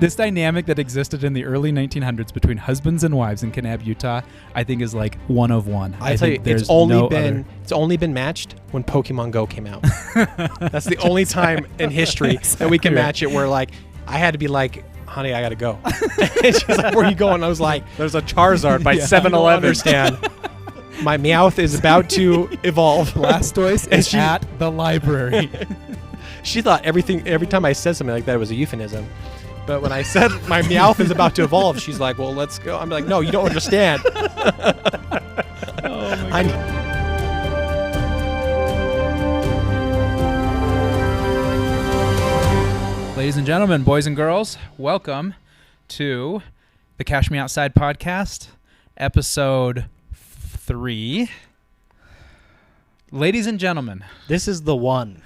This dynamic that existed in the early 1900s between husbands and wives in Kanab, Utah, I think is like one of one. I tell you, it's only been matched when Pokemon Go came out. That's the only time in history that we can match it where like I had to be like, honey, I gotta go. And she's like, where are you going? I was like, there's a Charizard by 7-Eleven. I don't understand. My Meowth is about to evolve. Blastoise is at the library. She thought every time I said something like that, it was a euphemism. But when I said my Meowth is about to evolve, she's like, well, let's go. I'm like, no, you don't understand. Oh, my God. Ladies and gentlemen, boys and girls, welcome to the Cash Me Outside podcast, episode 3. Ladies and gentlemen. This is the one.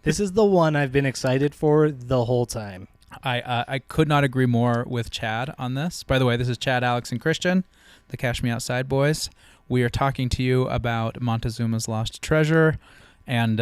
This is the one I've been excited for the whole time. I could not agree more with Chad on this. By the way, this is Chad, Alex, and Christian, the Cash Me Outside boys. We are talking to you about Montezuma's lost treasure, and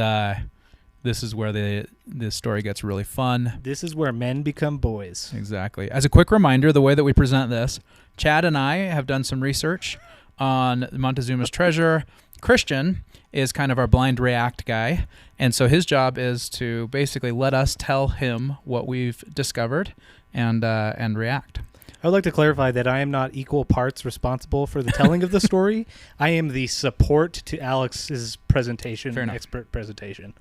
this is where the story gets really fun. This is where men become boys. Exactly. As a quick reminder, the way that we present this, Chad and I have done some research on Montezuma's treasure. Christian is kind of our blind react guy, and so his job is to basically let us tell him what we've discovered and react. I would like to clarify that I am not equal parts responsible for the telling of the story. I am the support to Alex's presentation, expert presentation.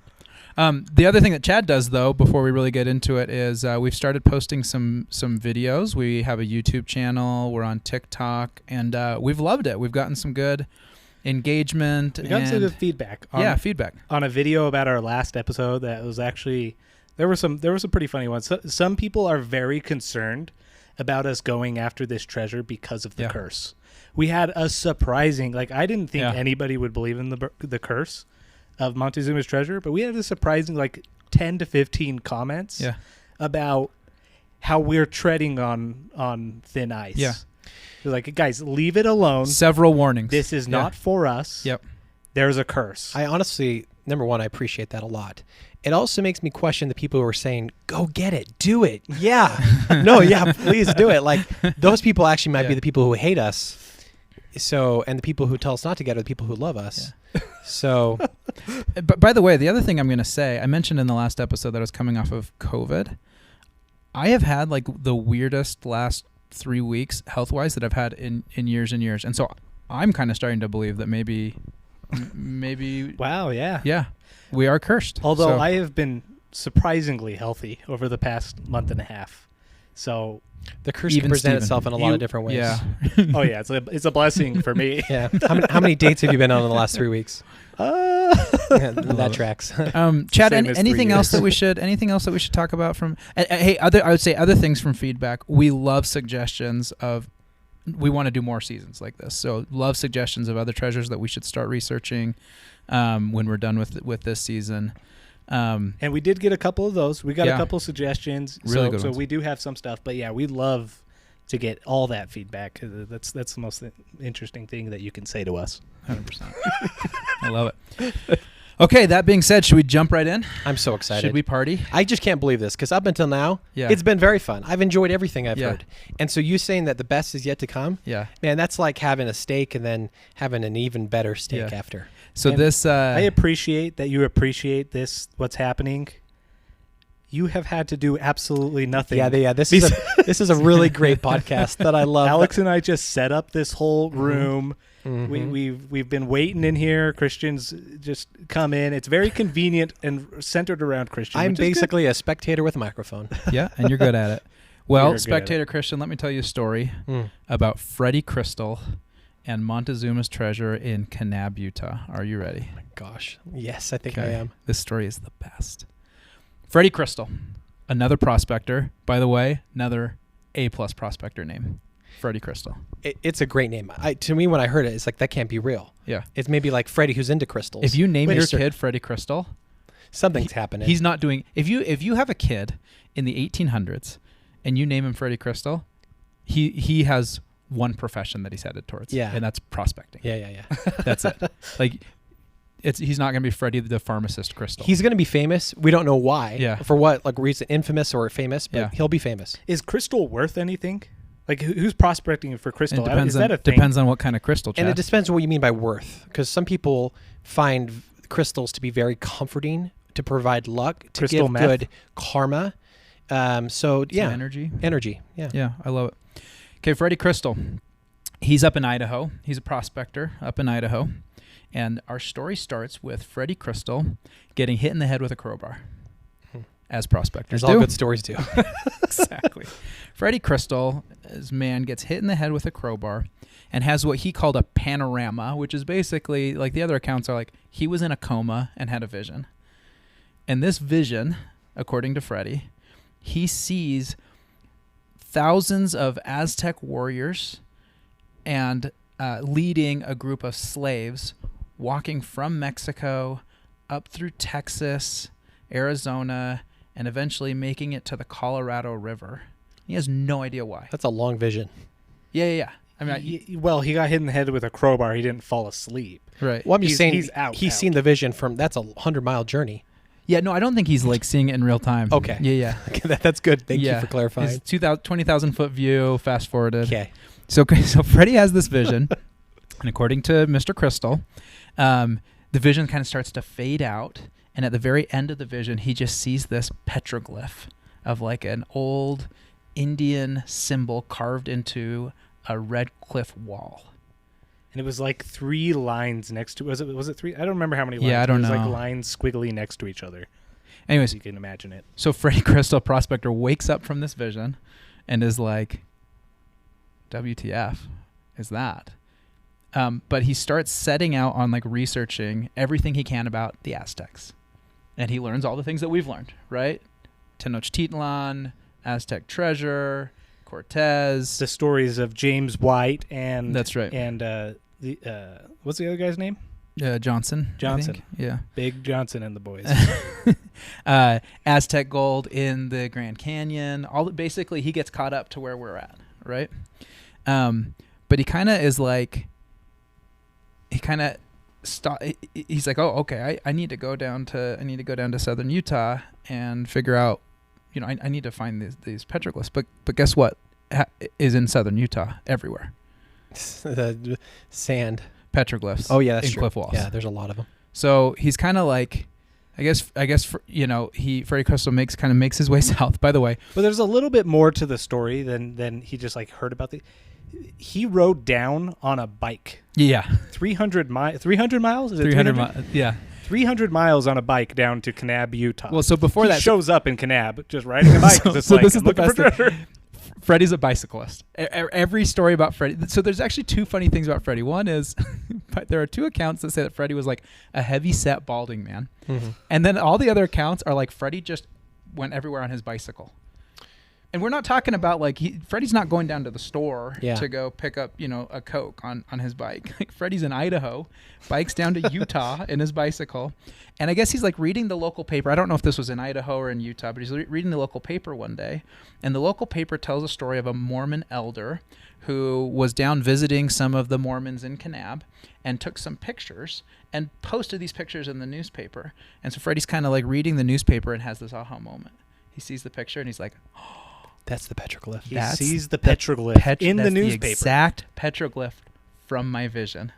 The other thing that Chad does, though, before we really get into it, is we've started posting some videos. We have a YouTube channel. We're on TikTok, and we've loved it. We've gotten some good engagement. We got some good feedback. Feedback on a video about our last episode. That was actually there were some pretty funny ones. Some people are very concerned about us going after this treasure because of the curse. We had a surprising, I didn't think anybody would believe in the curse of Montezuma's treasure, but we had a surprising 10 to 15 comments about how we're treading on thin ice. Yeah. They're like, guys, leave it alone. Several warnings. This is not for us. Yep. There's a curse. I honestly, number one, I appreciate that a lot. It also makes me question the people who are saying, go get it, do it. Yeah. No, yeah, please do it. Those people actually might be the people who hate us. So, and the people who tell us not to get it are the people who love us. Yeah. So. But by the way, the other thing I'm going to say, I mentioned in the last episode that I was coming off of COVID. I have had the weirdest last 3 weeks health-wise that I've had in years and years. And so I'm kind of starting to believe that maybe wow, yeah. Yeah. We are cursed. Although I have been surprisingly healthy over the past month and a half. So the curse can present itself in a lot of different ways. Yeah. Oh yeah, it's a blessing for me. Yeah. How many dates have you been on in the last 3 weeks? That tracks. Chad, anything else that we should talk about from? Hey, I would say other things from feedback. We love suggestions of. We want to do more seasons like this, so love suggestions of other treasures that we should start researching when we're done with this season. And we did get a couple of those. We got a couple suggestions. Really good so ones. We do have some stuff, but yeah, we'd love to get all that feedback. That's the most interesting thing that you can say to us. 100%. I love it. Okay, that being said, should we jump right in? I'm so excited. Should we party? I just can't believe this because up until now, it's been very fun. I've enjoyed everything I've heard. And so you saying that the best is yet to come? Yeah. Man, that's like having a steak and then having an even better steak after. So and this... I appreciate that you appreciate this, what's happening. You have had to do absolutely nothing. Yeah. This is a really great podcast that I love. Alex and I just set up this whole room. Mm-hmm. We've been waiting in here. Christian's just come in. It's very convenient and centered around Christian. I'm basically a spectator with a microphone. Yeah, and you're good at it. Well, spectator Christian, let me tell you a story about Freddy Crystal and Montezuma's treasure in Kanab, Utah. Are you ready? Oh my gosh. Yes, I think I am. This story is the best. Freddy Crystal, another prospector. By the way, another A+ prospector name. Freddy Crystal. It's a great name. To me, when I heard it, it's like, that can't be real. Yeah. It's maybe like Freddy who's into crystals. If you name your kid Freddy Crystal, something's happening. He's not doing... If you have a kid in the 1800s and you name him Freddy Crystal, he has one profession that he's headed towards. Yeah. And that's prospecting. Yeah. That's it. he's not going to be Freddy the pharmacist Crystal. He's going to be famous. We don't know why. Yeah. For what like reason, infamous or famous, but he'll be famous. Is Crystal worth anything? Like, who's prospecting for Crystal? Is that a thing? Depends on what kind of crystal, Chad. And it depends on what you mean by worth, because some people find crystals to be very comforting, to provide luck, to Crystal give meth? good karma. So yeah, energy. Yeah. Yeah, I love it. Okay, Freddy Crystal. He's up in Idaho. He's a prospector up in Idaho. And our story starts with Freddy Crystal getting hit in the head with a crowbar, as prospectors As do. all good stories do. Exactly. Freddy Crystal, his man, gets hit in the head with a crowbar and has what he called a panorama, which is basically, like the other accounts are like, he was in a coma and had a vision. And this vision, according to Freddy, he sees thousands of Aztec warriors and leading a group of slaves walking from Mexico up through Texas, Arizona, and eventually making it to the Colorado River. He has no idea why. That's a long vision. Yeah. I mean, he got hit in the head with a crowbar. He didn't fall asleep. right. Well, I'm just saying he's out. seen the vision from, that's a 100-mile journey. Yeah, no, I don't think he's like seeing it in real time. Okay. Yeah. Okay, that's good. Thank you for clarifying. His 20,000 foot view, fast forwarded. Okay. So Freddy has this vision, and according to Mr. Crystal, the vision kind of starts to fade out, and at the very end of the vision, he just sees this petroglyph of like an old Indian symbol carved into a red cliff wall. And it was like 3 lines next to. Was it 3? I don't remember how many lines. Yeah, I don't know. It was know. like lines squiggly next to each other. Anyways, You can imagine it. so Freddy Crystal prospector wakes up from this vision and is like, WTF is that? But he starts setting out on like researching everything he can about the Aztecs. And he learns all the things that we've learned, right? Tenochtitlan, Aztec treasure, Cortez. The stories of James White and That's right. And what's the other guy's name? Johnson. I Johnson. think. Yeah. Big Johnson and the boys. Aztec gold in the Grand Canyon. Basically, he gets caught up to where we're at, right? But he kind of is like, he's like, oh, okay, I need to go down to southern Utah and figure out, I need to find these petroglyphs. But guess what is in southern Utah everywhere? The sand. Petroglyphs. Oh yeah, that's in true. cliff walls. Yeah, there's a lot of them. So he's kind of like, I guess, Freddy Crystal makes his way south. By the way, But there's a little bit more to the story than he just like heard about he rode down on a bike. yeah, 300 miles. Is it 300 miles. Yeah. 300 miles on a bike down to Kanab, Utah. Well, so before he that, shows up in Kanab just riding a bike. So It's this like, is I'm the looking best for thing. treasure. Freddy's a bicyclist. Every story about Freddy. So there's actually 2 funny things about Freddy. One is, there are 2 accounts that say that Freddy was like a heavy-set balding man, and then all the other accounts are like Freddy just went everywhere on his bicycle. And we're not talking about like Freddy's not going down to the store to go pick up a Coke on his bike. Like Freddy's in Idaho, bikes down to Utah in his bicycle, and I guess he's like reading the local paper. I don't know if this was in Idaho or in Utah, but he's reading the local paper one day, and the local paper tells a story of a Mormon elder who was down visiting some of the Mormons in Kanab and took some pictures and posted these pictures in the newspaper. And so Freddy's kind of like reading the newspaper and has this aha moment. He sees the picture and he's like, oh, That's the petroglyph. He sees the petroglyph in the newspaper. The exact petroglyph from my vision.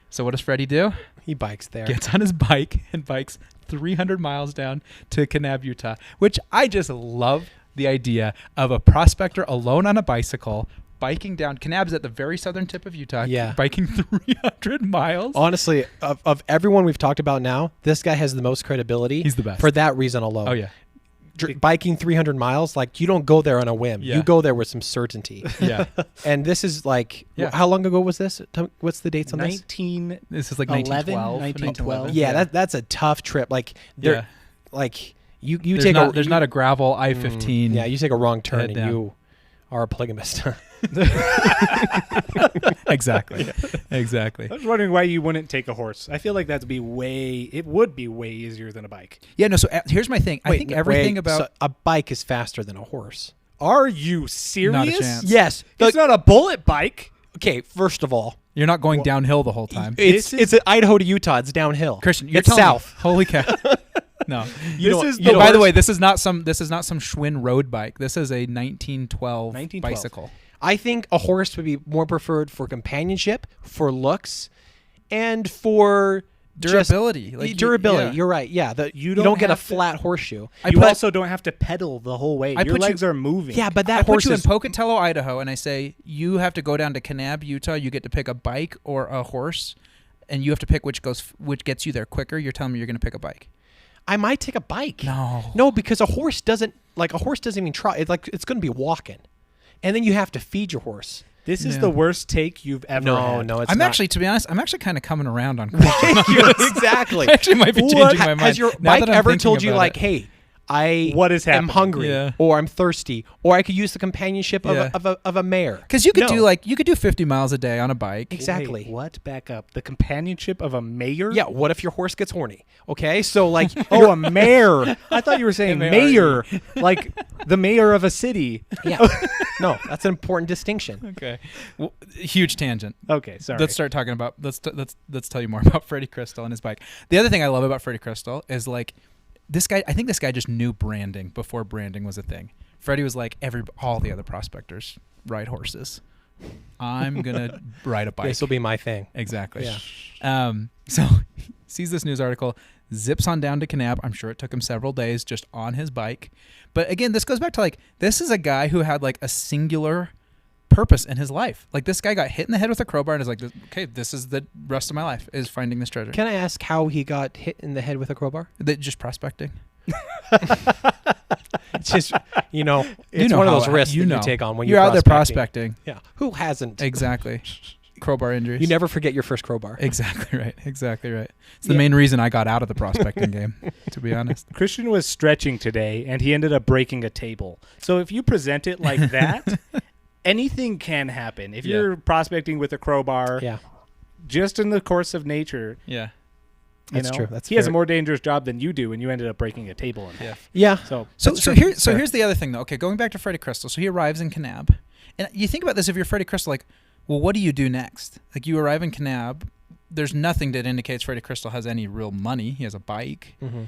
So what does Freddy do? He bikes there. Gets on his bike and bikes 300 miles down to Kanab, Utah, which I just love the idea of a prospector alone on a bicycle biking down. Kanab's at the very southern tip of Utah. Yeah. Biking 300 miles. Honestly, of everyone we've talked about now, this guy has the most credibility. He's the best. For that reason alone. Oh, yeah. Biking 300 miles, like you don't go there on a whim. Yeah. You go there with some certainty. Yeah. And this is like, Yeah. how long ago was this? What's the dates on this? 19. This is like 1912. 1912. Yeah, that's a tough trip. Like, Yeah. like you There's take there's not a gravel I-15. Yeah, you take a wrong turn head and down. you are a polygamist. Exactly. Exactly. I was wondering why you wouldn't take a horse. I feel like it would be way easier than a bike. Yeah, no, so here's my thing. I think everything about... so a bike is faster than a horse. Are you serious? Not a chance. Yes. It's not a bullet bike. Okay, first of all, You're not going downhill the whole time. It's Idaho to Utah. It's downhill. Christian, you're it's telling south. Me, holy cow. No. By the way, this is not some Schwinn road bike. This is a 1912 bicycle. I think a horse would be more preferred for companionship, for looks, and for durability. Durability. You're right. Yeah. You don't get a flat horseshoe. You also don't have to pedal the whole way. Your legs are moving. Yeah, but that I horse put you in Pocatello, Idaho, and I say you have to go down to Kanab, Utah. You get to pick a bike or a horse, and you have to pick which gets you there quicker. You're telling me you're going to pick a bike. I might take a bike. No, because a horse doesn't even try. It's like it's going to be walking, and then you have to feed your horse. This is the worst take you've ever had. No, it's not. Actually, to be honest, I'm actually kind of coming around on exactly. I actually might be changing my mind. Has your bike ever told you, like, hey, what is happening? I'm hungry, or I'm thirsty, or I could use the companionship of a mare? Because you could do 50 miles a day on a bike. Exactly. Wait, what? Back up. The companionship of a mare? Yeah. What if your horse gets horny? Okay, so like, a mare. I thought you were saying mayor, like the mayor of a city. Yeah. No, that's an important distinction. Okay. Well, huge tangent. Okay, sorry. Let's start talking about. Let's tell you more about Freddy Crystal and his bike. The other thing I love about Freddy Crystal is like. This guy, I think this guy just knew branding before branding was a thing. Freddie was like, all the other prospectors ride horses. I'm going to ride a bike. This will be my thing. Exactly. Yeah. So he sees this news article, zips on down to Kanab. I'm sure it took him several days just on his bike. But again, this goes back to like, this is a guy who had like a singular purpose in his life. Like this guy got hit in the head with a crowbar and is like, okay, this is the rest of my life is finding this treasure. Can I ask how he got hit in the head with a crowbar? Just prospecting. It's just, it's one of those risks that you take on when you're out there prospecting. Yeah. Who hasn't? Exactly. Crowbar injuries. You never forget your first crowbar. Exactly right. It's the main reason I got out of the prospecting game, to be honest. Christian was stretching today and he ended up breaking a table. So if you present it like that, anything can happen. If you're prospecting with a crowbar, just in the course of nature, that's true. He has a more dangerous job than you do, and you ended up breaking a table in half. Yeah. So here's the other thing, though. Okay, going back to Freddy Crystal. So he arrives in Kanab, and you think about this: if you're Freddy Crystal, like, well, what do you do next? Like, you arrive in Kanab. There's nothing that indicates Freddy Crystal has any real money. He has a bike. Mm-hmm.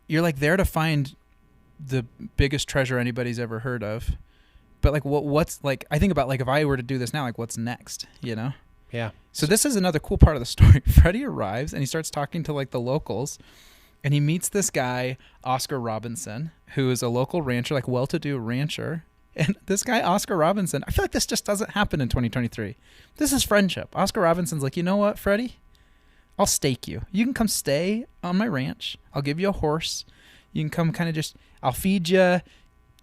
You're like there to find the biggest treasure anybody's ever heard of. But like, what's like? I think about like if I were to do this now, like, what's next? Yeah. So this is another cool part of the story. Freddie arrives and he starts talking to like the locals, and he meets this guy Oscar Robinson, who is a local rancher, like well-to-do rancher. And this guy Oscar Robinson, I feel like this just doesn't happen in 2023. This is friendship. Oscar Robinson's like, you know what, Freddie? I'll stake you. You can come stay on my ranch. I'll give you a horse. You can come I'll feed you.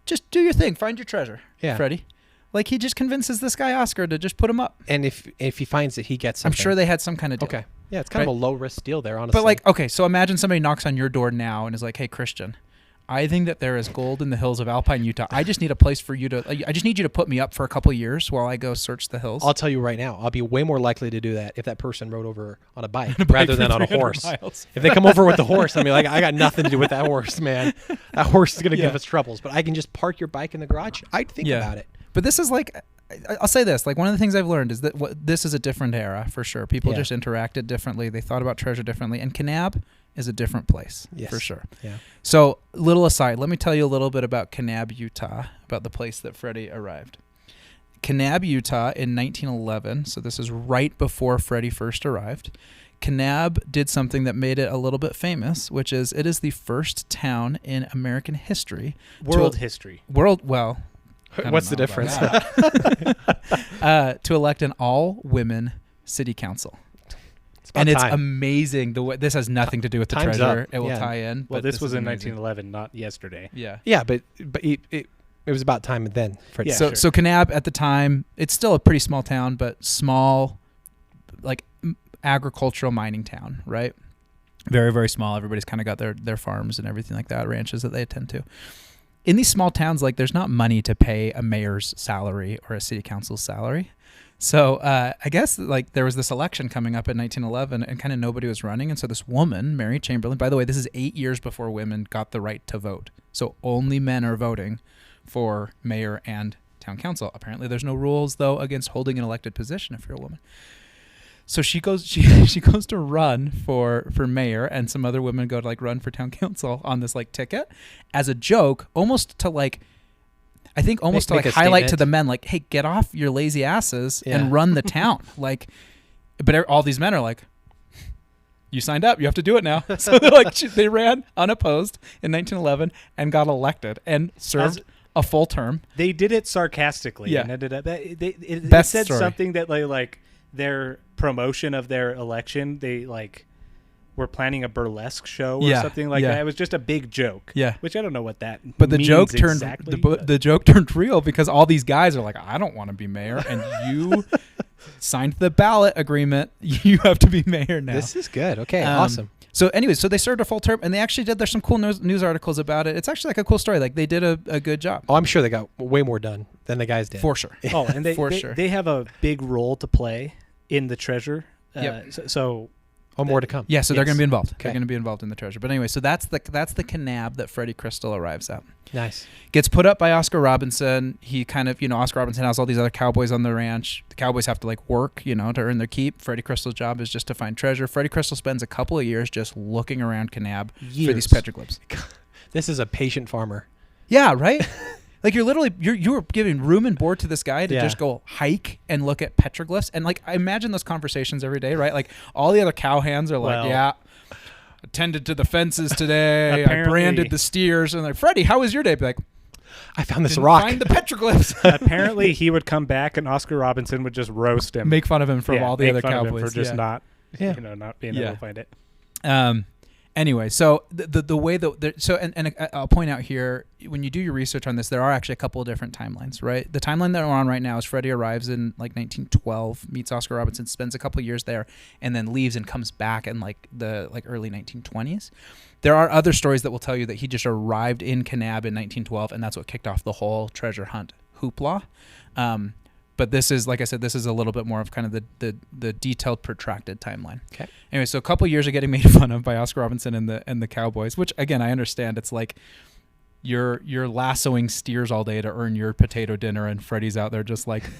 Just do your thing. Find your treasure, Freddie. Like, he just convinces this guy Oscar to just put him up. And if he finds it, he gets something. I'm sure they had some kind of deal. Okay. Yeah, it's kind of a low-risk deal there, honestly. But, like, okay, so imagine somebody knocks on your door now and is like, hey, Christian, I think that there is gold in the hills of Alpine, Utah. I just need a place for you to... I just need you to put me up for a couple of years while I go search the hills. I'll tell you right now, I'll be way more likely to do that if that person rode over on a bike rather than on a horse. Miles. If they come over with the horse, I'll be like, I got nothing to do with that horse, man. That horse is going to give us troubles. But I can just park your bike in the garage. I'd think about it. But this is like... I'll say this, like one of the things I've learned is that this is a different era for sure. People just interacted differently. They thought about treasure differently. And Kanab is a different place for sure. Yeah. So little aside, let me tell you a little bit about Kanab, Utah, about the place that Freddie arrived. Kanab, Utah in 1911. So this is right before Freddie first arrived. Kanab did something that made it a little bit famous, which is it is the first town in American history. World history. What's the difference? To elect an all-women city council. It's amazing. This has nothing to do with the treasure. It will tie in. Well, this was in 1911, not yesterday. Yeah. Yeah, but it was about time then. So Kanab at the time, it's still a pretty small town, but small, like agricultural mining town, right? Very, very small. Everybody's kind of got their farms and everything like that, ranches that they attend to. In these small towns, like there's not money to pay a mayor's salary or a city council's salary. So I guess like there was this election coming up in 1911 and kind of nobody was running. And so this woman, Mary Chamberlain, by the way, this is 8 years before women got the right to vote. So only men are voting for mayor and town council. Apparently, there's no rules though against holding an elected position if you're a woman. So she goes to run for mayor, and some other women go to like run for town council on this like ticket as a joke, almost to like. I think almost Make to like a highlight statement. to the men, like, hey, get off your lazy asses Yeah. and run the town. Like, but all these men are like, you signed up, you have to do it now. So they're like, they ran unopposed in 1911 and got elected and served a full term. They did it sarcastically. Yeah. And ended up, it Best said story. something that like their promotion of their election, they like were planning a burlesque show or Yeah, something like yeah. that. It was just a big joke. Yeah. Which I don't know what that But the means joke turned exactly, the joke turned real because all these guys are like, I don't want to be mayor, and you signed the ballot agreement. You have to be mayor now. This is good. Okay, Um, awesome. So anyways, so they served a full term, and they actually did. There's some cool news articles about it. It's actually like a cool story. Like they did a good job. Oh, I'm sure they got way more done than the guys did. For sure. Oh, and For sure. they have a big role to play in the treasure. Yep. So Oh, more to come. Yeah, so they're Yes. going to be involved. They're Okay. going to be involved in the treasure. But anyway, so that's the canab that Freddy Crystal arrives at. Nice. Gets put up by Oscar Robinson. He kind of, Oscar Robinson has all these other cowboys on the ranch. The cowboys have to like work, to earn their keep. Freddie Crystal's job is just to find treasure. Freddie Crystal spends a couple of years just looking around Kanab for Years. these petroglyphs. This is a patient farmer. Yeah, right? Like you're giving room and board to this guy to Yeah. just go hike and look at petroglyphs. And like I imagine those conversations every day, right? Like all the other cowhands are like, Well- yeah, attended to the fences today. I Apparently- branded the steers. And like, Freddie, how was your day? Be like, I found this didn't rock. find the petroglyphs. apparently he would come back and Oscar Robinson would just roast him. Make fun of him from Yeah, all the make other fun of him cowboys. for just yeah. not, Yeah. not being Yeah. able to find it. Anyway, so the way that I'll point out here, when you do your research on this, there are actually a couple of different timelines, right? The timeline that we're on right now is Freddie arrives in like 1912, meets Oscar Robinson, spends a couple of years there, and then leaves and comes back in like the early 1920s. There are other stories that will tell you that he just arrived in Kanab in 1912, and that's what kicked off the whole treasure hunt hoopla. But this is, like I said, this is a little bit more of kind of the detailed, protracted timeline. Okay. Anyway, so a couple of years are getting made fun of by Oscar Robinson and the Cowboys, which again I understand. It's like you're lassoing steers all day to earn your potato dinner, and Freddie's out there just like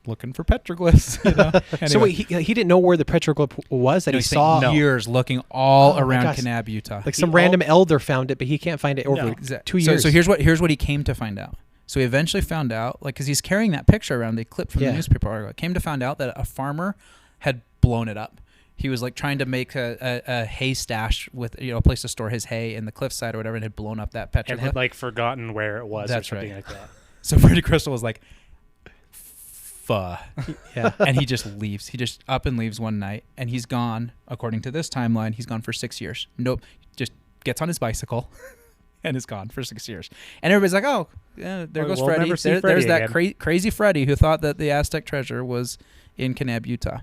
looking for petroglyphs. Anyway. So wait, he didn't know where the petroglyph was that No, he spent saw. years looking all Oh my around gosh. Kanab, Utah. Like some He random elder found it, but he can't find it over No. 2 years. So here's what he came to find out. So he eventually found out, like, because he's carrying that picture around, they clipped from Yeah. the newspaper article. Came to find out that a farmer had blown it up. He was like trying to make a hay stash with a place to store his hay in the cliffside or whatever, and had blown up that petroglyph. And had like forgotten where it was That's or something right. like that. So Freddy Crystal was like, "Fuh," yeah. and he just leaves. He just up and leaves one night, and he's gone. According to this timeline, he's gone for 6 years. Nope, just gets on his bicycle. And is gone for 6 years. And everybody's like, oh, yeah, there goes We'll Freddie. never see There's Freddie that again. crazy Freddie who thought that the Aztec treasure was in Kanab, Utah.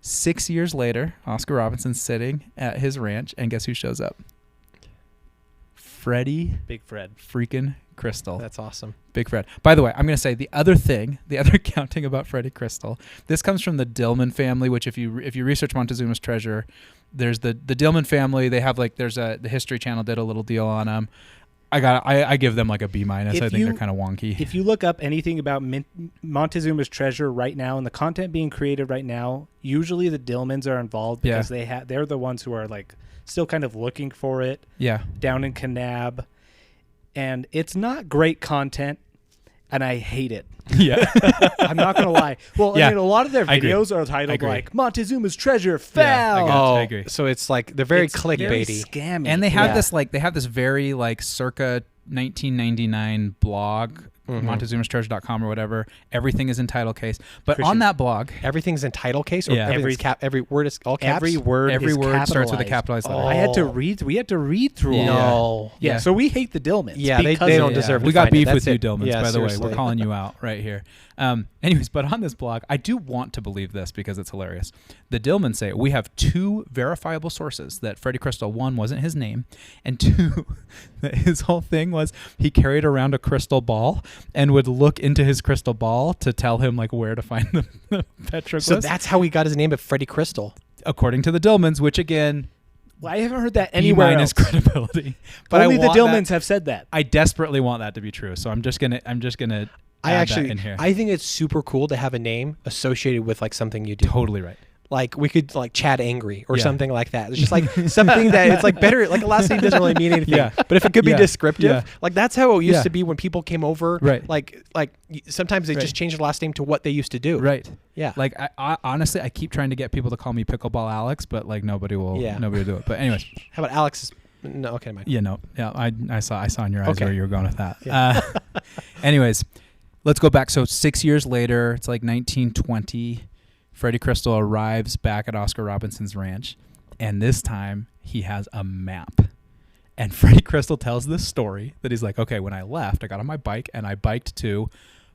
6 years later, Oscar Robinson's sitting at his ranch, and guess who shows up? Freddie Big Fred. freaking Crystal. That's awesome. Big Fred. By the way, I'm going to say the other accounting about Freddy Crystal. This comes from the Dillman family, which if you research Montezuma's treasure, there's the Dillman family. They have the History Channel did a little deal on them. I give them like a B-. I think they're kind of wonky. If you look up anything about Montezuma's treasure right now and the content being created right now, usually the Dillmans are involved because they're the ones who are like still kind of looking for it Yeah. down in Kanab. And it's not great content, and I hate it. Yeah. I'm not going to lie. Well, Yeah. I mean, a lot of their I agree. videos are I titled agree. like Montezuma's treasure Yeah, I found. got it. Oh, I agree. so it's like they're very It's very clickbaity. scammy. And they have Yeah. this very like circa 1999 blog, Montezuma'sTreasure.com or whatever. Everything is in title case. But on Christian. that blog, Everything's in title case, or Yeah. every word is all caps. every word starts with a capitalized letter. I had to Oh. read. We had to read through all that. No. Yeah, Yeah. so we hate the Dillmans. Yeah, they because don't of deserve that. to We got find it. beef That's with you, it. Dillmans, Yeah, by the way. seriously. We're calling you out right here. Anyways, but on this blog, I do want to believe this because it's hilarious. The Dillmans say, we have 2 verifiable sources that Freddy Crystal, 1, wasn't his name, and 2, that his whole thing was he carried around a crystal ball and would look into his crystal ball to tell him like where to find the petroglyphs. So that's how he got his name of Freddy Crystal. according to the Dillmans, which again, Well, I haven't heard that anywhere B- else. credibility. But Only I the want Dillmans that- have said that. I desperately want that to be true. So I'm just gonna add that in here. I think it's super cool to have a name associated with like something you do. Totally right. Like we could like Chad Angry or something like that. It's just like something that it's like better. Like a last name doesn't really mean anything. Yeah. But if it could be descriptive, like that's how it used Yeah. to be when people came over. Right. Like sometimes they just change their last name to what they used to do. Right. Yeah. Like I honestly, I keep trying to get people to call me Pickleball Alex, but like nobody will do it. But anyways, how about Alex? No. Okay. Mine. yeah, no, yeah. I saw in your eyes where you were going with that. Yeah. Anyways, let's go back. So 6 years later, it's like 1920. Freddy Crystal arrives back at Oscar Robinson's ranch, and this time he has a map. And Freddy Crystal tells this story that he's like, okay, when I left, I got on my bike and I biked to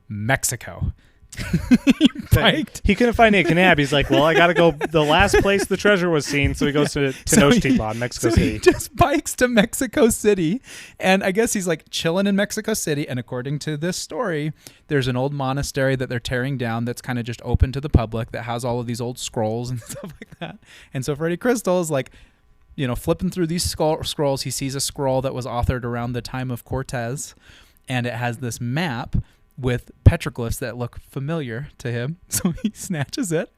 Mexico. He couldn't find any Kanab. He's like, well, I got to go the last place the treasure was seen. So he goes to Tenochtitlan, Mexico City. He just bikes to Mexico City. And I guess he's like chilling in Mexico City. And according to this story, there's an old monastery that they're tearing down that's kind of just open to the public that has all of these old scrolls and stuff like that. And so Freddy Crystal is like, flipping through these scrolls. He sees a scroll that was authored around the time of Cortez. And it has this map with petroglyphs that look familiar to him. So he snatches it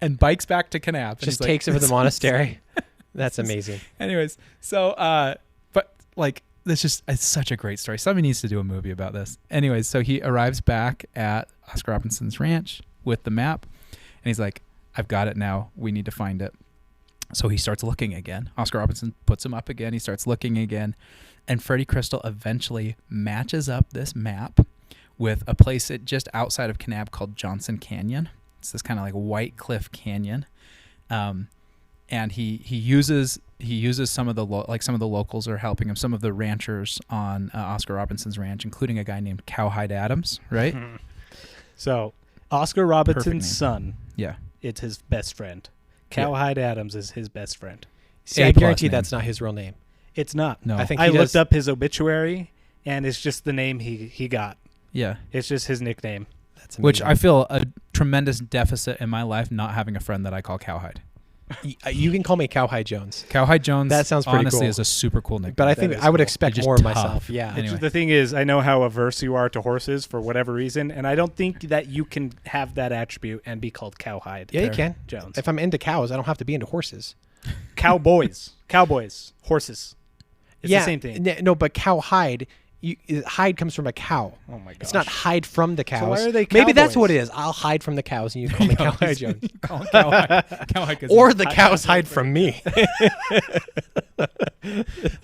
and bikes back to Kanab. Just takes it to the monastery. That's amazing. Anyways, so, but like, it's such a great story. Somebody needs to do a movie about this. Anyways, so he arrives back at Oscar Robinson's ranch with the map. And he's like, I've got it now. We need to find it. So he starts looking again. Oscar Robinson puts him up again. He starts looking again. And Freddy Crystal eventually matches up this map with a place just outside of Kanab called Johnson Canyon. It's this kind of like White Cliff Canyon, and he uses some of the locals are helping him. Some of the ranchers on Oscar Robinson's ranch, including a guy named Cowhide Adams, right? So Oscar Robinson's son, yeah, it's his best friend. Cowhide Adams is his best friend. See, I guarantee that's not his real name. It's not. No, I think I looked up his obituary, and it's just the name he got. Yeah. It's just his nickname. That's amazing. Which I feel a tremendous deficit in my life not having a friend that I call Cowhide. You can call me Cowhide Jones. Cowhide Jones, that sounds pretty honestly cool. is a super cool nickname. But I think I would expect more of tough. myself. Yeah. Anyway. The thing is, I know how averse you are to horses for whatever reason, and I don't think that you can have that attribute and be called Cowhide. Yeah, you can. Jones. If I'm into cows, I don't have to be into horses. Cowboys, horses. It's the same thing. No, but cowhide, hide comes from a cow. Oh my gosh. It's not hide from the cows. So why are they Maybe that's cowboys? what it is. I'll hide from the cows, and you call me Cowhide Jones. You call him Cowhide 'cause Or he's the cows hide from me.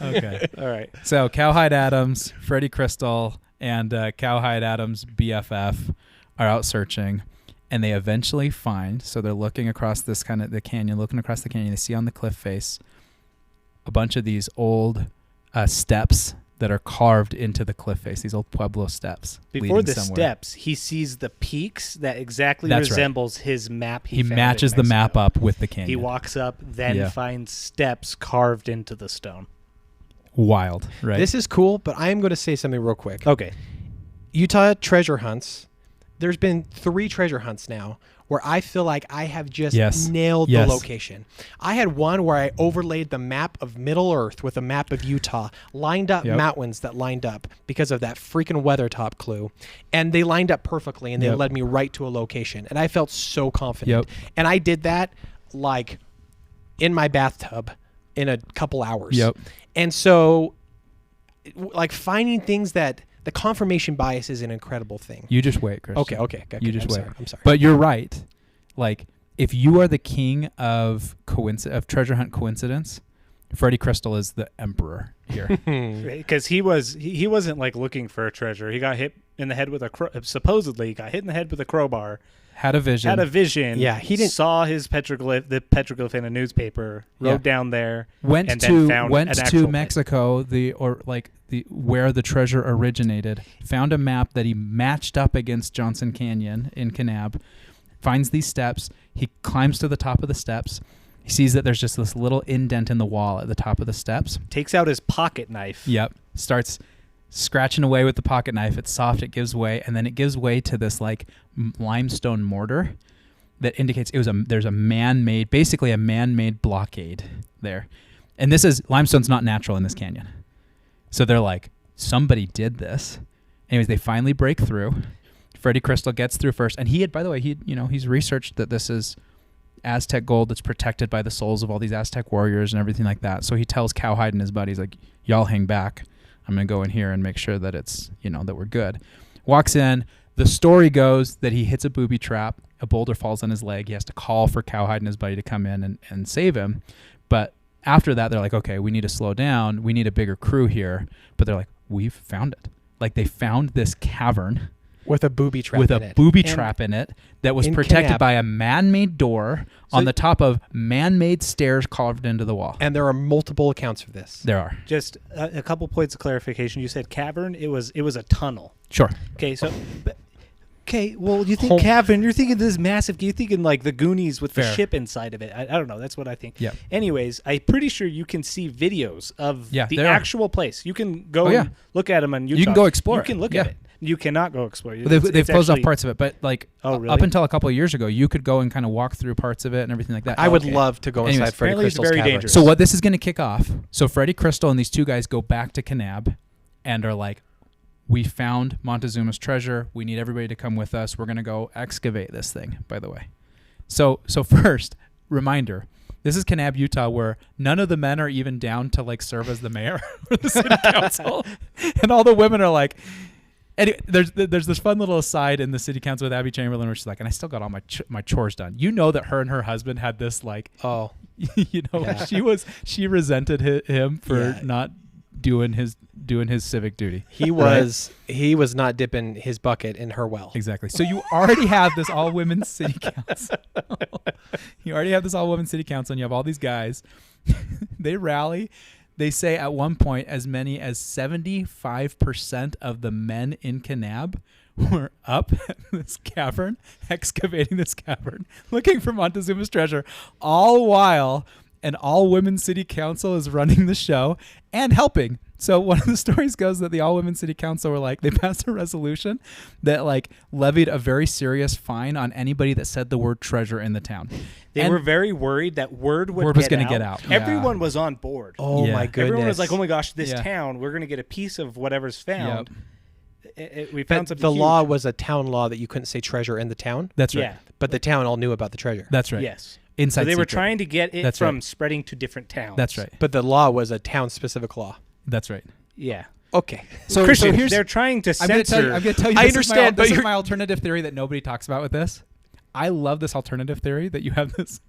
okay. All right. So Cowhide Adams, Freddy Crystal, and Cowhide Adams' BFF are out searching, and they eventually find. So they're looking across this kind of the canyon, looking across the canyon. They see on the cliff face a bunch of these old steps that are carved into the cliff face. These old Pueblo steps. Before the somewhere. steps, he sees the peaks that exactly That's resembles his map. He found matches in the map Mexico. up with the canyon. He walks up, then Yeah. finds steps carved into the stone. Wild, right? This is cool, but I am going to say something real quick. Okay. Utah treasure hunts. There's been 3 treasure hunts now where I feel like I have just nailed the location. I had one where I overlaid the map of Middle Earth with a map of Utah, lined up mountains that lined up because of that freaking weather top clue. And they lined up perfectly, and they led me right to a location. And I felt so confident. And I did that like in my bathtub in a couple hours. And so like finding things that the confirmation bias is an incredible thing. You just wait, Chris. Okay. You just wait. I'm sorry. But you're right. Like, if you are the king of treasure hunt coincidence, Freddy Crystal is the emperor here. Because he wasn't like looking for a treasure. He got hit in the head with supposedly he got hit in the head with a crowbar. Had a vision. Yeah, he didn't saw the petroglyph in a newspaper. Rode down there. Went and to then found an actual Mexico. Where the treasure originated. Found a map that he matched up against Johnson Canyon in Kanab. Finds these steps. He climbs to the top of the steps. He sees that there's just this little indent in the wall at the top of the steps. Takes out his pocket knife. Yep. Starts scratching away with the pocket knife. It's soft. It gives way, and then it gives way to this like limestone mortar that indicates there's a basically a man-made blockade there. And limestone's not natural in this canyon. So they're like, somebody did this. Anyways, they finally break through. Freddy Crystal gets through first, and he had, by the way, he's researched that this is Aztec gold that's protected by the souls of all these Aztec warriors and everything like that. So he tells Cowhide and his buddies, like, y'all hang back. I'm going to go in here and make sure that it's, that we're good. Walks in. The story goes that he hits a booby trap. A boulder falls on his leg. He has to call for Cowhide and his buddy to come in and save him. But after that, they're like, okay, we need to slow down. We need a bigger crew here. But they're like, we've found it. Like, they found this cavern with a booby trap in it that was protected by a man-made door on the top of man-made stairs carved into the wall. And there are multiple accounts of this. There are. Just a couple points of clarification. You said cavern. It was a tunnel. Sure. Okay, so... Okay, well, you think cavern, you're thinking this massive, you're thinking like the Goonies with the ship inside of it. I don't know, that's what I think. Yeah. Anyways, I'm pretty sure you can see videos of the actual place. You can go and look at them on YouTube. You can go explore. You can look at it. You cannot go explore. They've closed off parts of it, but like really? Up until a couple of years ago, you could go and kind of walk through parts of it and everything like that. I would love to go inside Freddy Crystal's very cavern. dangerous. So what this is going to kick off, so Freddy Crystal and these two guys go back to Kanab and are like, we found Montezuma's treasure. We need everybody to come with us. We're going to go excavate this thing, by the way. So first, reminder, this is Kanab, Utah, where none of the men are even down to like serve as the mayor or the city council. And all the women are like, anyway, there's this fun little aside in the city council with Abby Chamberlain where she's like, and I still got all my chores done. You know that her and her husband had this like, she resented him for not doing his civic duty. He was not dipping his bucket in her well. Exactly. So you already have this all women city council. You already have this all women city council, and you have all these guys. They rally. They say at one point as many as 75% of the men in Kanab were up at this cavern, excavating this cavern, looking for Montezuma's treasure, all while an all-women city council is running the show and helping. So one of the stories goes that the all-women city council were like, they passed a resolution that like levied a very serious fine on anybody that said the word treasure in the town. They were very worried that word was going to get out. Everyone was on board. Oh my goodness. Everyone was like, oh my gosh, this town, we're going to get a piece of whatever's found. We found something the huge. law was a town law that you couldn't say treasure in the town. That's right. Yeah. But the town all knew about the treasure. That's right. Yes. Inside so they were secret. trying to get it spreading to different towns. That's right. But the law was a town-specific law. That's right. Yeah. Okay. So Christian, here's, they're trying to censor. I'm going to tell you. I understand, this is my alternative theory that nobody talks about with this. I love this alternative theory that you have this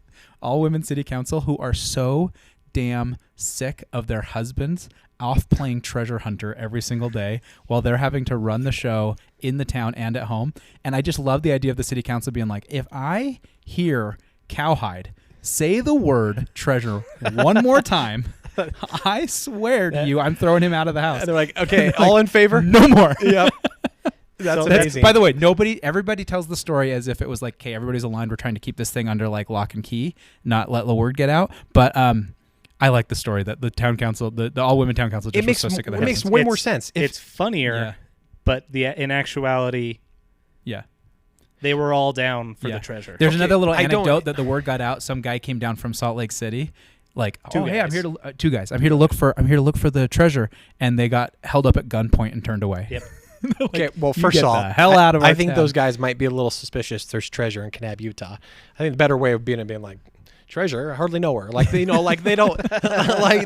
all-women city council who are so damn sick of their husbands off playing treasure hunter every single day while they're having to run the show in the town and at home. And I just love the idea of the city council being like, if I hear Cowhide say the word treasure one more time, I swear to you, I'm throwing him out of the house. And they're like, okay, all in favor? No more. Yep. That's amazing. By the way, everybody tells the story as if it was like, okay, everybody's aligned. We're trying to keep this thing under like lock and key, not let the word get out. But I like the story that the town council, the all-women town council, just was so sick of the It makes way more sense. It's funnier, but in actuality, they were all down for the treasure. There's another little anecdote that the word got out. Some guy came down from Salt Lake City, like, hey, I'm here to two guys. I'm here to look for the treasure, and they got held up at gunpoint and turned away. Yep. Okay, well, first of all, hell out of I think town. those guys might be a little suspicious. There's treasure in Kanab, Utah. I think the better way of being like, treasure? I hardly know her. Like, they don't, like,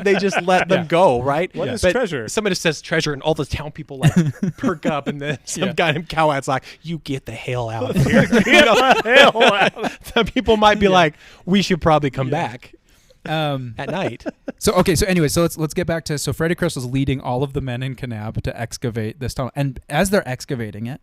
they just let them go, right? What is treasure? Somebody says treasure, and all the town people, like, perk up, and then some guy named Cowhat's like, you get the hell out of here. Get the hell out. Some people might be like, we should probably come back. At night. So anyway, let's get back to Freddy Crystal's leading all of the men in Kanab to excavate this tunnel, and as they're excavating it,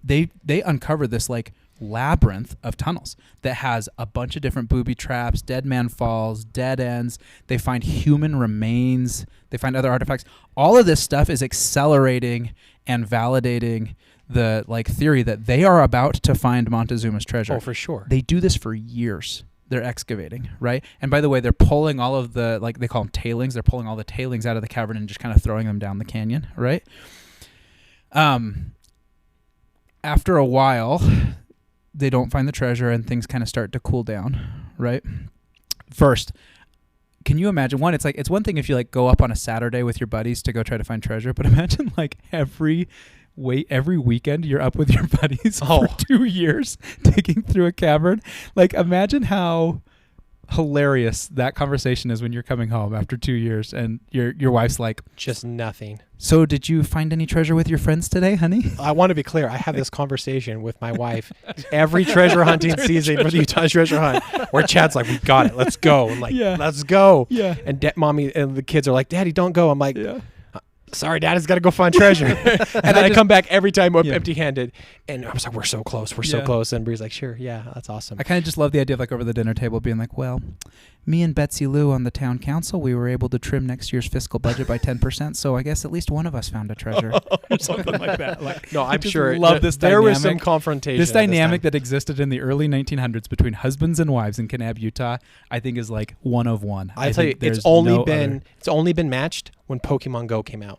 they uncover this like labyrinth of tunnels that has a bunch of different booby traps, dead man falls, dead ends. They find human remains. They find other artifacts. All of this stuff is accelerating and validating the like theory that they are about to find Montezuma's treasure. Oh, for sure. They do this for years. They're excavating, right? And by the way, they're pulling all of the, like they call them tailings. They're pulling all the tailings out of the cavern and just kind of throwing them down the canyon, right? After a while, they don't find the treasure and things kind of start to cool down, right? First, can you imagine? One, it's one thing if you like go up on a Saturday with your buddies to go try to find treasure, but imagine like every every weekend you're up with your buddies Oh. for 2 years digging through a cavern. Like, imagine how hilarious that conversation is when you're coming home after 2 years and your wife's like, Just nothing. so did you find any treasure with your friends today, honey? I want to be clear. I have this conversation with my wife every treasure hunting season for the Utah treasure hunt, where Chad's like, "We got it. Let's go." I'm like, Yeah. "Let's go." Yeah. And mommy and the kids are like, "Daddy, don't go." I'm like, Yeah. "Sorry, Daddy's got to go find treasure." and I come back every time Yeah. empty-handed, and I was like, "We're so close. We're so Yeah. close." And Bree's like, "Sure, yeah, that's awesome." I kind of just love the idea of like over the dinner table being like, well, me and Betsy Lou on the town council, we were able to trim next year's fiscal budget by 10%. So I guess at least one of us found a treasure or something like that. Like, No, I I'm just sure love this there was some dynamic. confrontation. This at time. dynamic that existed in the early 1900s between husbands and wives in Kanab, Utah, I think is like one of one. I tell you, think it's there's only no been other. matched when Pokemon Go came out.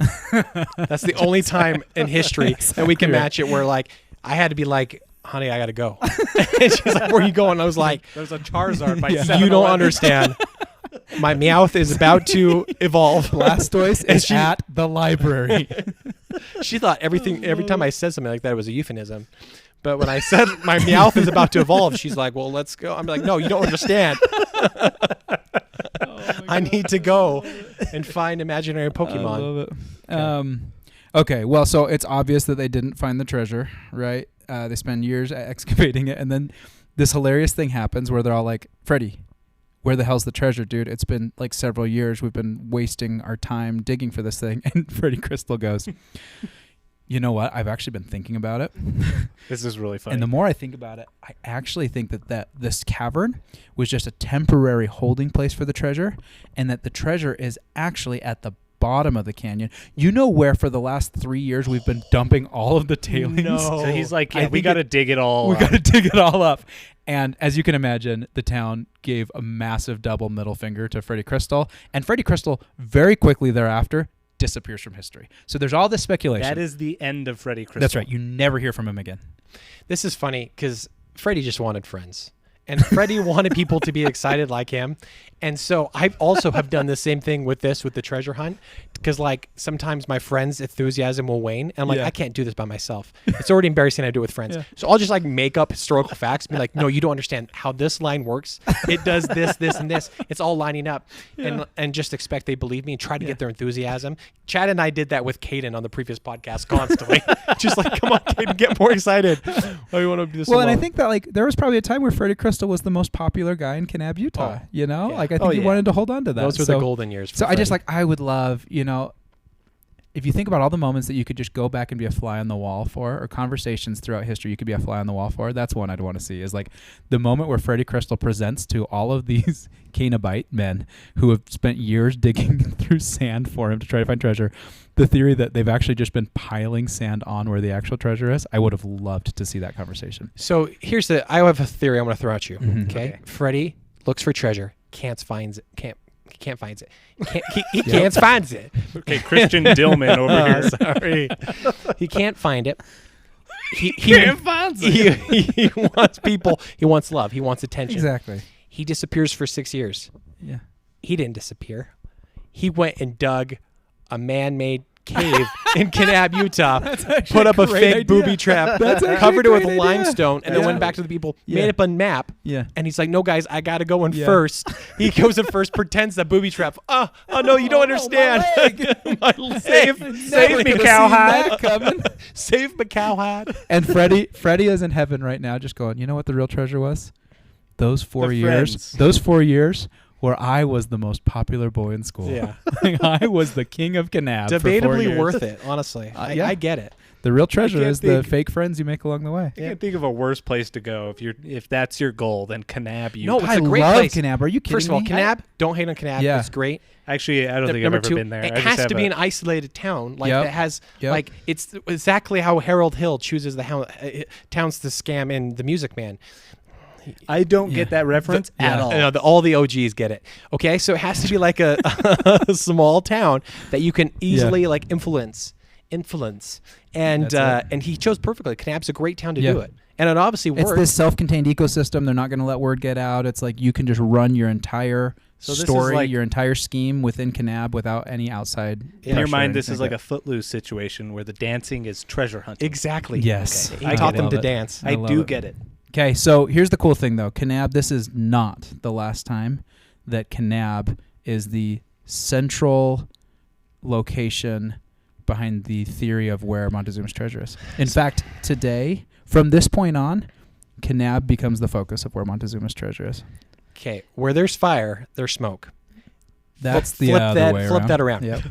That's the only time in history Yes, that we can accurate. match it. Where like I had to be like, "Honey, I gotta go," and she's like, "Where are you going?" I was like, There's a Charizard by Yeah. "You don't 7-Eleven. understand. My Meowth is about to evolve." Blastoise And is she- at the library. She thought every time I said something like that, it was a euphemism. But when I said my Meowth is about to evolve, she's like, "Well, let's go." I'm like, "No, you don't understand. I need to go and find imaginary I Pokemon." love it. Okay, well, so it's obvious that they didn't find the treasure, right? They spend years excavating it, and then this hilarious thing happens where they're all like, Freddy, where the hell's the treasure, dude? It's been like several years. We've been wasting our time digging for this thing. And Freddy Crystal goes, you know what? I've actually been thinking about it. This is really funny. And the more I think about it, I actually think that this cavern was just a temporary holding place for the treasure, and that the treasure is actually at the bottom of the canyon. You know where for the last 3 years we've been dumping all of the tailings? No. So he's like, I yeah, we think got to dig it all We up. got to dig it all up. And as you can imagine, the town gave a massive double middle finger to Freddy Crystal. And Freddy Crystal very quickly thereafter disappears from history. So there's all this speculation. That is the end of Freddy Crystal. That's right. You never hear from him again. This is funny because Freddie just wanted friends. And Freddie wanted people to be excited like him. And so I also have done the same thing with the treasure hunt. Because like sometimes my friends' enthusiasm will wane. And I'm like, Yeah. I can't do this by myself. It's already embarrassing I do it with friends. Yeah. So I'll just like make up historical facts. Be like, no, you don't understand how this line works. It does this, this, and this. It's all lining up. And just expect they believe me and try to get their enthusiasm. Chad and I did that with Caden on the previous podcast constantly. Just like, come on, Caden, get more excited. Oh, you want to do this Well, and I alone? think that like there was probably a time where Freddy Crystal was the most popular guy in Kanab, Utah. Oh, You know, yeah. like I think he yeah. wanted to hold on to that. Those were So- the golden years. For So I just Freddie. like I would love, if you think about all the moments that you could just go back and be a fly on the wall for, or conversations throughout history you could be a fly on the wall for, that's one I'd want to see, is like the moment where Freddy Crystal presents to all of these Canabite men who have spent years digging through sand for him to try to find treasure, the theory that they've actually just been piling sand on where the actual treasure is. I would have loved to see that conversation. So I have a theory I'm going to throw at you. Mhm. Okay? Freddie looks for treasure, can't find it. He can't find it. Okay, Christian Dillman over here. Sorry. He can't find it. He Can't find it. he wants people. He wants love. He wants attention. Exactly. He disappears for 6 years. Yeah. He didn't disappear. He went and dug a man-made cave in Kanab, Utah, put up a fake idea. booby trap, That's actually covered a it with great idea. limestone, and then Yeah. went back to the people, Yeah. made up a map. Yeah. And he's like, "No, guys, I gotta go in Yeah. first." He goes in first, pretends that booby trap. Oh no, you don't understand. My save me, cowhide. Save me, cowhide. And Freddie is in heaven right now, just going, you know what the real treasure was? Those 4 The years. friends. Those 4 years where I was the most popular boy in school. Yeah, Like, I was the king of Kanab. for 4 debatably years. worth it. Honestly, Yeah. I get it. The real treasure can't is the think- fake friends you make along the way. I can't think of a worse place to go if that's your goal than Kanab, Utah. No, it's I a great love place. Kanab. Are you kidding First of all, me? Kanab. Don't hate on Kanab. Yeah. It's great. Actually, I don't think I've Number ever two, been there. it I just has to have be an isolated town, like Yep. that has Yep. like it's exactly how Harold Hill chooses the towns to scam in The Music Man. I don't Yeah. get that reference Yeah. at all. All the OGs get it. Okay, so it has to be like a small town that you can easily like influence, and That's it. and he chose perfectly. Kanab's a great town to Yeah. do it, and it obviously It's works. this self-contained ecosystem. They're not going to let word get out. It's like you can just run your entire So this story, is like, your entire scheme within Kanab without any outside. in your pressure or mind, this anything is like a Footloose situation where the dancing is treasure hunting. Exactly. Yes. Okay. I He taught get them it. to Love it. dance. I love do it. get it. Okay, so here's the cool thing, though. Kanab, this is not the last time that Kanab is the central location behind the theory of where Montezuma's treasure is. In fact, today, from this point on, Kanab becomes the focus of where Montezuma's treasure is. Okay, where there's fire, there's smoke. That's the flip other that, way flip around. that around. Yep.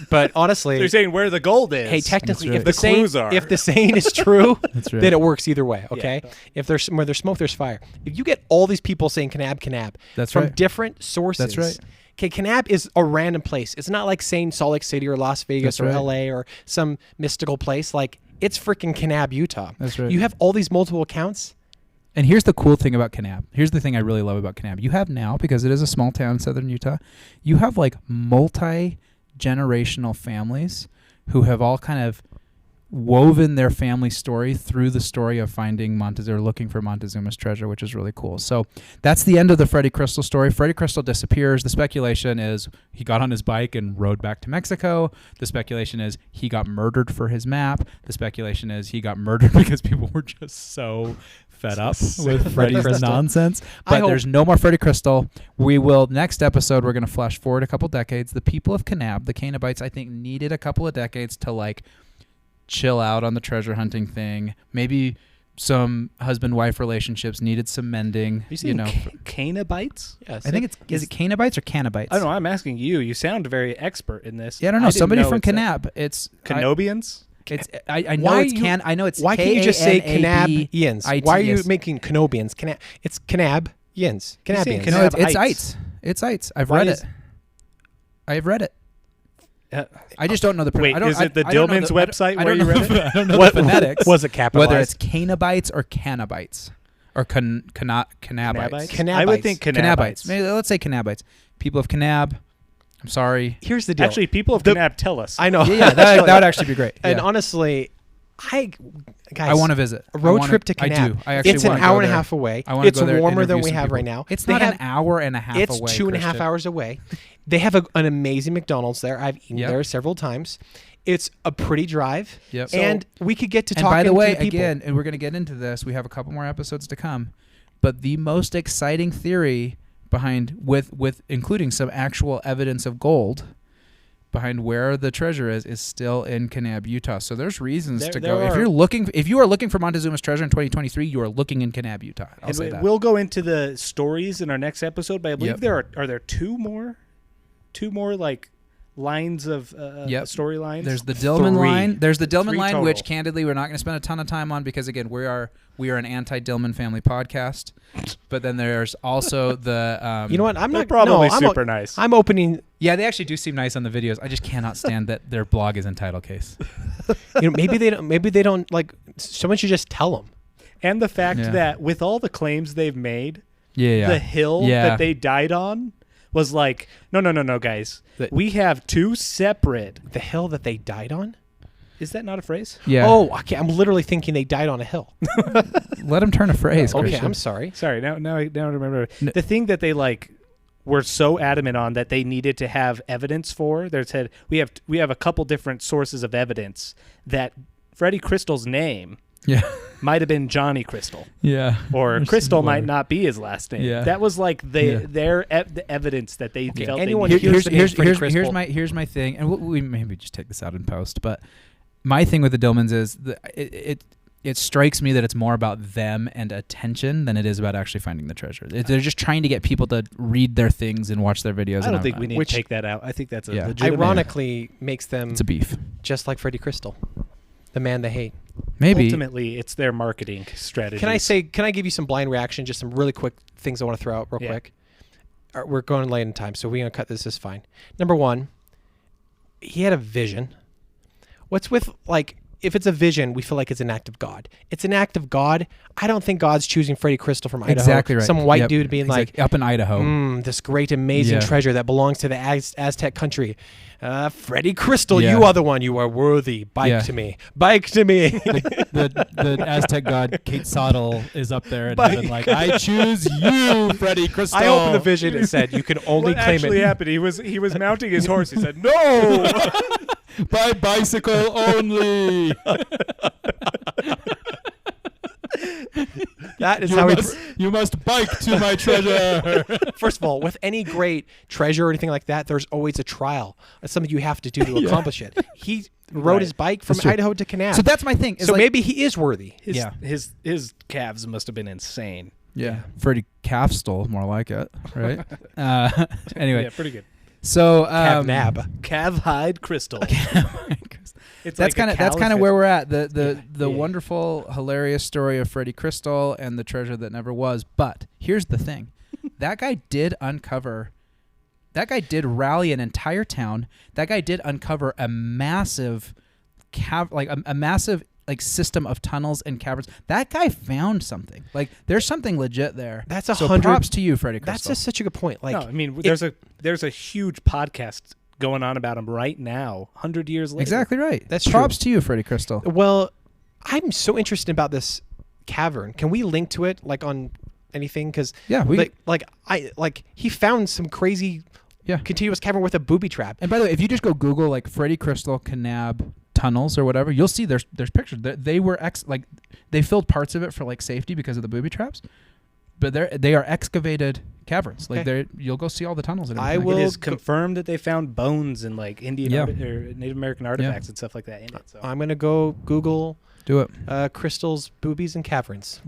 but honestly, They're saying where the gold is. hey, technically, That's if right. the The clues saying, are. if the saying is true, That's right. then it works either way. Okay, Yeah. if there's where there's smoke, there's fire. If you get all these people saying Kanab That's from right. different sources, That's right. Okay, Kanab is a random place. It's not like saying Salt Lake City or Las Vegas That's or right. LA or some mystical place. Like it's freaking Kanab, Utah. That's right. You have all these multiple accounts. And here's the cool thing about Kanab. Here's the thing I really love about Kanab. You have now, because it is a small town in southern Utah, you have like multi-generational families who have all kind of woven their family story through the story of finding Montezuma, looking for Montezuma's treasure, which is really cool. So that's the end of the Freddy Crystal story. Freddy Crystal disappears. The speculation is he got on his bike and rode back to Mexico. The speculation is he got murdered for his map. The speculation is he got murdered because people were just so fed up with Freddy's Crystal. nonsense. I But there's no more Freddy Crystal. We will, next episode, we're going to flash forward a couple decades. The people of Kanab, the Canabites, I think, needed a couple of decades to like chill out on the treasure hunting thing. Maybe some husband-wife relationships needed some mending. You saying Canabites? Yes, I think is it Canabites or Canabites? I don't know. I'm asking you. You sound very expert in this. Yeah, I don't know. didn't Somebody know from it's a- Kanab. It's Canobians? I know Why it's you- can. I know it's. Why can't you just say Kanabians? Kanabians? Why are you making Canobians? It's Kanabians. saying Kanabians. No, it's Kanabites? ites. It's ites. I've Why read is- it. I've read it. Uh, I just don't know the. Wait, I don't, is it the I don't know Dillman's website I where don't you know read the- it? I don't know What the phonetics. was it capitalized? Whether it's Canabites or Canabites or Canabites. Canabites? I would think Canabites. Canabites. Maybe let's say Canabites. People of Kanab. I'm sorry. Here's the deal. Actually, people of The- Kanab tell us. I know. Yeah, that would actually be great. And Yeah. honestly, guys, I want to visit. a road I trip to I Kanab. do. I actually It's an wanna hour go and a there. half away. I wanna It's go there and warmer than interview we some have people. right now. It's They not have- an hour and a half It's away. 2.5 Christian. hours away. They have an amazing McDonald's there. I've eaten Yep. there several times. It's a pretty drive. Yep. And we could get to And talking by the way, to people. again, and we're going to get into this. We have a couple more episodes to come, but the most exciting theory behind, with including some actual evidence of gold behind where the treasure is still in Kanab, Utah. So there's reasons to go. If you are looking for Montezuma's treasure in 2023, you are looking in Kanab, Utah. I'll say that. We'll go into the stories in our next episode, but I believe Yep. are there two more like lines of Yep. storylines. There's the Dillman Three. line. There's the Dillman 3 line, total. which candidly we're not going to spend a ton of time on because again we are an anti-Dillman family podcast. But then there's also the You know what? I'm They're not probably no, I'm super nice. I'm opening. Yeah, they actually do seem nice on the videos. I just cannot stand that their blog is in title case. Maybe they don't like. Someone should just tell them. And the fact Yeah. that with all the claims they've made, Yeah. the hill Yeah. that they died on was like, no, guys. The- We have two separate. The hill that they died on. Is that not a phrase? Yeah. Oh, okay. I'm literally thinking they died on a hill. Let him turn a phrase. Okay, Christian. I'm sorry. Sorry, now I remember. No. The thing that they like were so adamant on that they needed to have evidence for. They said we have a couple different sources of evidence that Freddy Crystal's name Yeah. might have been Johnny Crystal, Yeah. or Or Crystal might whatever. not be his last name. Yeah. that was like Yeah. the evidence that they felt. anyone they who needed. hears the name Freddy Crystal. here's my thing, and we maybe just take this out in post. But my thing with the Dillmans is it strikes me that it's more about them and attention than it is about actually finding the treasure. They're just trying to get people to read their things and watch their videos. I and don't think we need Which- to take that out. I think that's a Yeah. legitimate. Ironically, makes them It's a beef. just like Freddy Crystal, the man they hate. Maybe. Ultimately, it's their marketing strategy. Can I give you some blind reaction? Just some really quick things I want to throw out real Yeah. quick. We're going late in time, so we're gonna cut this. Is fine. Number one, he had a vision. What's with like if it's a vision, we feel like it's an act of God. It's an act of God. I don't think God's choosing Freddy Crystal from Idaho. Exactly right. Some white dude being like, up in Idaho. This great, amazing treasure that belongs to the Aztec country. Freddy Crystal, you are the one. You are worthy. Bike to me. Bike to me. the Aztec god Kate Sottle is up there and heaven like, I choose you, Freddy Crystal. I opened the vision and said, you can only what claim actually it. happened? He was mounting his horse. He said, "No, by bicycle only." That is how you must bike to my treasure. First of all, with any great treasure or anything like that, there's always a trial. That's something you have to do to accomplish it. He rode his bike from Idaho to Kanab. So that's my thing. So maybe he is worthy. his calves must have been insane. Yeah. Freddie Calf stole, more like it, right? Anyway. Yeah, pretty good. So Calve hide crystal. That's kind of where we're at. The wonderful, hilarious story of Freddy Crystal and the treasure that never was. But here's the thing: that guy did rally an entire town. That guy did uncover a massive system of tunnels and caverns. That guy found something. Like, there's something legit there. That's props to you, Freddy Crystal. That's just such a good point. Like, no, I mean, there's a huge podcast going on about him right now, 100 years later. Exactly right. That's props true. to you, Freddy Crystal. Well, I'm so interested about this cavern. Can we link to it, like, on anything? Because he found some crazy continuous cavern with a booby trap. And by the way, if you just go Google like Freddy Crystal Kanab tunnels or whatever, you'll see there's pictures. They were they filled parts of it for like safety because of the booby traps, but they are excavated caverns. Like you'll go see all the tunnels. And it is confirmed that they found bones and like Indian or Native American artifacts and stuff like that in it. So I'm gonna go Google. Do it. Crystals, boobies, and caverns.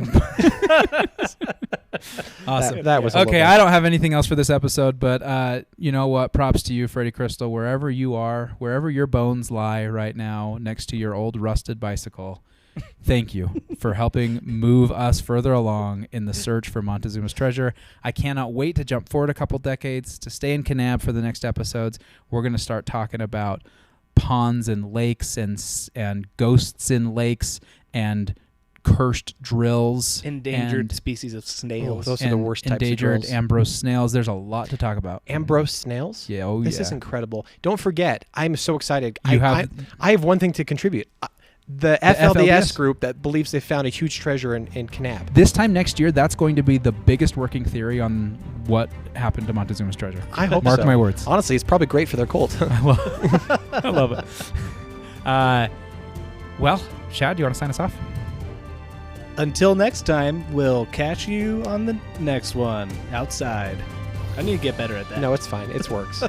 Awesome. That was okay. I don't have anything else for this episode, but you know what? Props to you, Freddy Crystal. Wherever you are, wherever your bones lie right now, next to your old rusted bicycle. Thank you for helping move us further along in the search for Montezuma's treasure. I cannot wait to jump forward a couple decades to stay in Kanab for the next episodes. We're going to start talking about ponds and lakes and ghosts in lakes and cursed drills, endangered species of snails. Those are the worst types of endangered drills. Ambrose snails. There's a lot to talk about. Ambrose snails? Yeah. This is incredible. Don't forget, I'm so excited. I have one thing to contribute. The FLDS group that believes they found a huge treasure in Kanab. This time next year, that's going to be the biggest working theory on what happened to Montezuma's treasure. I hope Mark so. my words. Honestly, it's probably great for their cult. I love it. Well, Chad, do you want to sign us off? Until next time, we'll catch you on the next one outside. I need to get better at that. No, it's fine. It works.